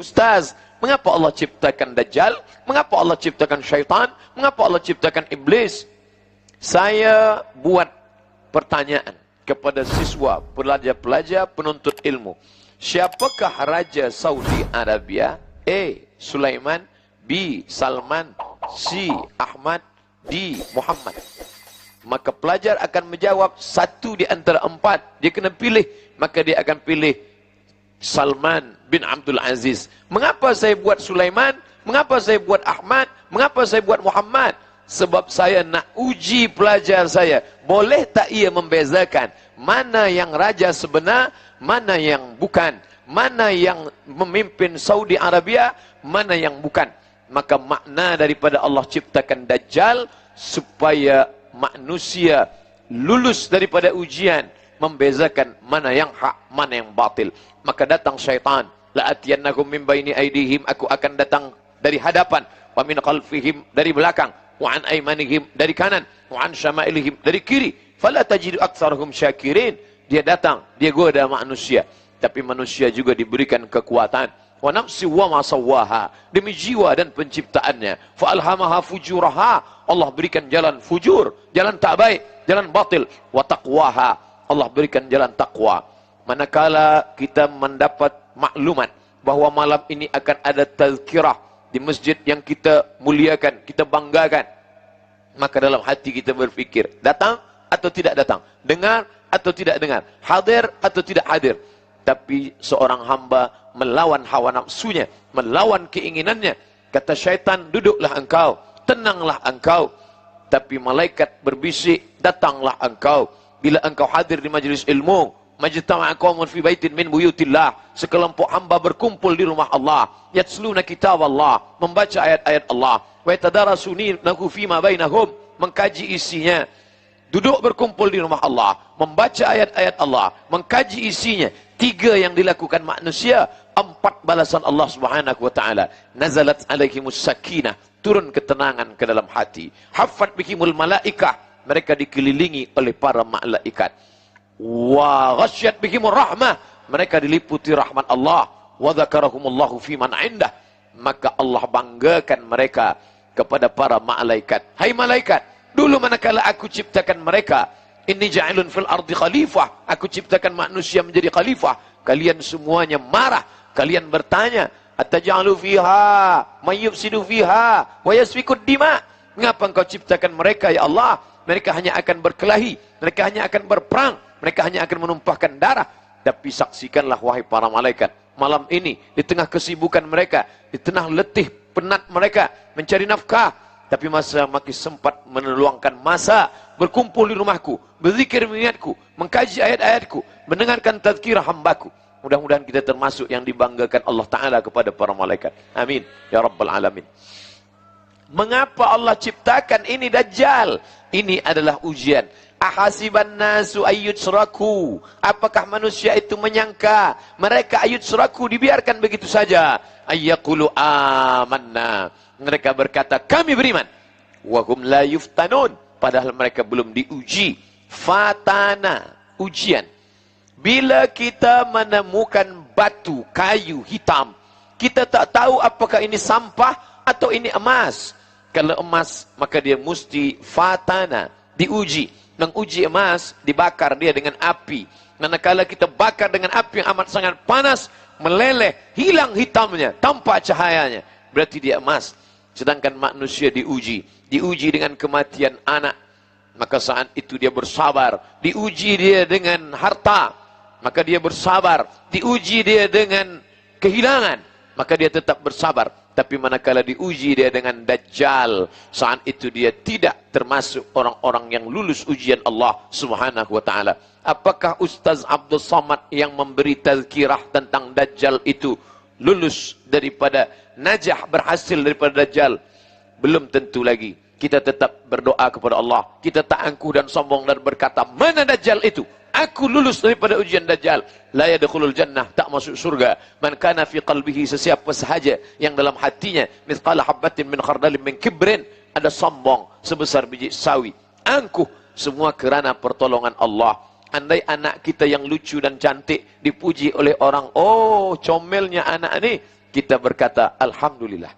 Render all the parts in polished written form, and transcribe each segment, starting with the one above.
Ustaz, mengapa Allah ciptakan Dajjal? Mengapa Allah ciptakan syaitan? Mengapa Allah ciptakan iblis? Saya buat pertanyaan kepada siswa, pelajar-pelajar, penuntut ilmu. Siapakah Raja Saudi Arabia? A. Sulaiman, B. Salman, C. Ahmad, D. Muhammad. Maka pelajar akan menjawab satu di antara empat. Dia kena pilih. Maka dia akan pilih Salman bin Abdul Aziz. Mengapa saya buat Sulaiman? Mengapa saya buat Ahmad? Mengapa saya buat Muhammad? Sebab saya nak uji pelajar saya. Boleh tak ia membezakan mana yang raja sebenar, mana yang bukan, mana yang memimpin Saudi Arabia, mana yang bukan. Maka makna daripada Allah ciptakan Dajjal supaya manusia lulus daripada ujian, membezakan mana yang hak, mana yang batil. Maka datang syaitan, la'atiyannakum min baini aidihim, aku akan datang dari hadapan, wa min khalfihim, dari belakang, wa an aymanihim, dari kanan, wa an syama'ilihim, dari kiri, fala tajidu aktsarahum syakirin. Dia datang, dia goda manusia, tapi manusia juga diberikan kekuatan. Wa nafsi wa ma sawwaha, demi jiwa dan penciptaannya. Fa alhamaha fujuraha, Allah berikan jalan fujur, jalan tak baik, jalan batil. Wa taqwaha, Allah berikan jalan takwa. Manakala kita mendapat maklumat bahwa malam ini akan ada tazkirah di masjid yang kita muliakan, kita banggakan, maka dalam hati kita berfikir, datang atau tidak datang, dengar atau tidak dengar, hadir atau tidak hadir. Tapi seorang hamba melawan hawa nafsunya, melawan keinginannya. Kata syaitan, duduklah engkau, tenanglah engkau. Tapi malaikat berbisik, datanglah engkau. Bila engkau hadir di majlis ilmu, majtama'a qaumun fi baitin min buyutillah, sekelompok hamba berkumpul di rumah Allah, yatsluna kitab Allah, membaca ayat-ayat Allah, wa yatadarasunahu fima bainahum, mengkaji isinya. Duduk berkumpul di rumah Allah, membaca ayat-ayat Allah, mengkaji isinya. 3 yang dilakukan manusia, 4 balasan Allah Subhanahu wa taala. Nazalat alaihimus sakinah, turun ketenangan ke dalam hati. Haffat bihimul malaikah, mereka dikelilingi oleh para malaikat. Wa ghasyat bihimur rahmah, mereka diliputi rahmat Allah. Wa dzakarahumullahu fi man indah, maka Allah banggakan mereka kepada para malaikat. Hai malaikat, dulu manakala aku ciptakan mereka, inni ja'ilun fil ardi khalifah, aku ciptakan manusia menjadi khalifah, kalian semuanya marah, kalian bertanya, ataj'alu fiha may yufsidu fiha wa yasfikud dima, mengapa engkau ciptakan mereka ya Allah? Mereka hanya akan berkelahi, mereka hanya akan berperang, mereka hanya akan menumpahkan darah. Tapi saksikanlah wahai para malaikat, malam ini di tengah kesibukan mereka, di tengah letih penat mereka mencari nafkah, tapi masih sempat meluangkan masa berkumpul di rumahku, berzikir mengingatku, mengkaji ayat-ayatku, mendengarkan tazkirah hambaku. Mudah-mudahan kita termasuk yang dibanggakan Allah Ta'ala kepada para malaikat. Amin ya Rabbal Alamin. Mengapa Allah ciptakan ini Dajjal? Ini adalah ujian. Ahasiban nasu ayyutsraku, apakah manusia itu menyangka mereka ayyutsraku, dibiarkan begitu saja? Ayyaqulu amanna, mereka berkata kami beriman. Wahum la yuftanun, padahal mereka belum diuji. Fatana, ujian. Bila kita menemukan batu, kayu hitam, kita tak tahu apakah ini sampah atau ini emas. Kalau emas, maka dia mesti fatana, diuji. Menguji emas, dibakar dia dengan api. Manakala kita bakar dengan api yang amat sangat panas, meleleh, hilang hitamnya, tanpa cahayanya, berarti dia emas. Sedangkan manusia diuji dengan kematian anak, maka saat itu dia bersabar. Diuji dia dengan harta, maka dia bersabar. Diuji dia dengan kehilangan, maka dia tetap bersabar. Tapi manakala diuji dia dengan Dajjal, saat itu dia tidak termasuk orang-orang yang lulus ujian Allah Subhanahu wa taala. Apakah Ustaz Abdul Samad yang memberi tazkirah tentang Dajjal itu lulus daripada najah, berhasil daripada Dajjal? Belum tentu lagi. Kita tetap berdoa kepada Allah. Kita tak angkuh dan sombong dan berkata, mana Dajjal itu? Aku lulus daripada ujian Dajjal. La yadkhulul jannah, tak masuk surga. Man kana fi qalbihi, sesiapa sahaja yang dalam hatinya mithqala habbatin min khardalin min kibrin, ada sombong sebesar biji sawi, angkuh, semua kerana pertolongan Allah. Andai anak kita yang lucu dan cantik dipuji oleh orang, oh comelnya anak ni, kita berkata Alhamdulillah.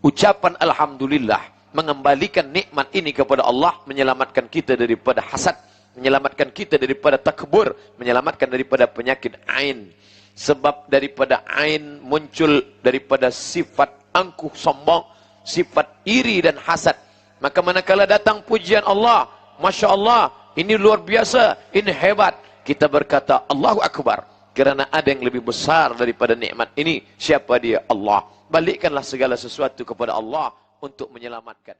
Ucapan Alhamdulillah mengembalikan nikmat ini kepada Allah, menyelamatkan kita daripada hasad, menyelamatkan kita daripada takbur, menyelamatkan daripada penyakit ain. Sebab daripada ain muncul daripada sifat angkuh sombong, sifat iri dan hasad. Maka manakala datang pujian Allah, Masya Allah, ini luar biasa, ini hebat, kita berkata Allahu Akbar, kerana ada yang lebih besar daripada nikmat ini. Siapa dia? Allah. Balikkanlah segala sesuatu kepada Allah untuk menyelamatkan.